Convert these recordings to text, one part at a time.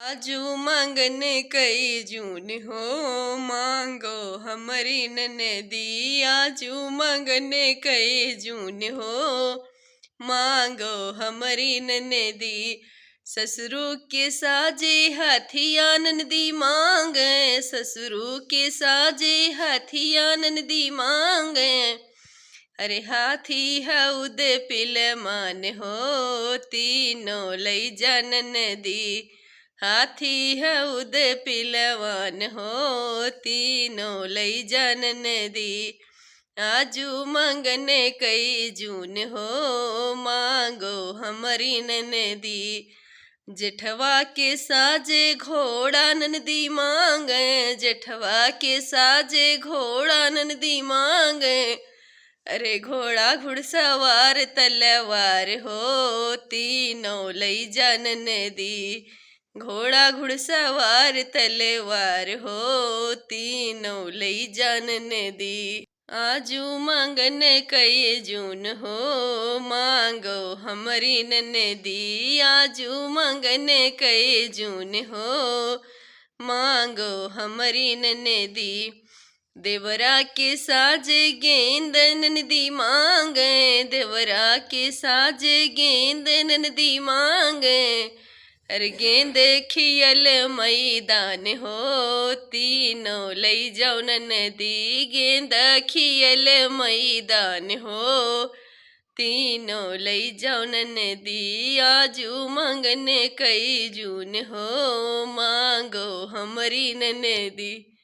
आजू मांगने कई जून हो, मांगो हमारी ननदी। आजू मांगने कई जून हो, मांगो हमारी ननदी। ससुरु के साजे हाथिया ननदी मांगे, ससुरु के साजे हाथिया ननदी मांगे। अरे हाथी हउद पिलमान हो, तीनों लई जा ननदी। हाथी हउद पिलवान हो, तीनों लई जा ननदी। आजू मांगने कई जून हो, मांगो हमारी ननदी। जेठवा के साजे घोड़ा ननदी मांगे, जेठवा के साजे घोड़ा ननदी मांगे। अरे घोड़ा घुड़सवार तलवार हो, तीनों लई जा ननदी। घोड़ा घुड़सवार तलवार हो, तीनों लई जा ननदी। आजू मांगने कई जून हो, मांगो हमारी ननदी। आजू मांगने कई जून हो, मांगो हमारी ननदी। देवरा के साजे गेंद ननदी मांगे, देवरा के साजे गेंद ननदी मांगे। अरे गेंद खियल मैदान हो, तीनों लई जाओ ननदी। गेंद खियल मैदान हो, तीनों लई जाओ ननदी। आजू मांगने कई जून हो, मांगो हमारी ननदी।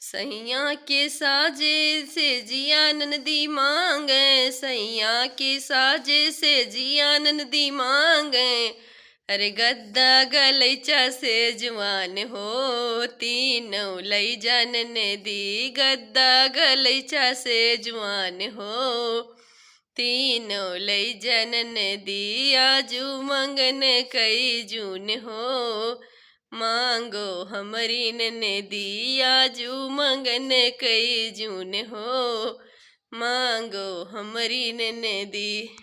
सैया के साजे से जिया ननदी मांगे, सैया के साजे से जिया ननदी मांगे। अरे गद्दा गलैचा से जवान हो, तीनों लई जा ननदी। गद्दा गलैचा से जवान हो, तीनों लई जा ननदी। आजू मांगने कई जून हो, मांगो हमारी ननदी। आजू मांगने कई जून हो, मांगो हमारी ननदी।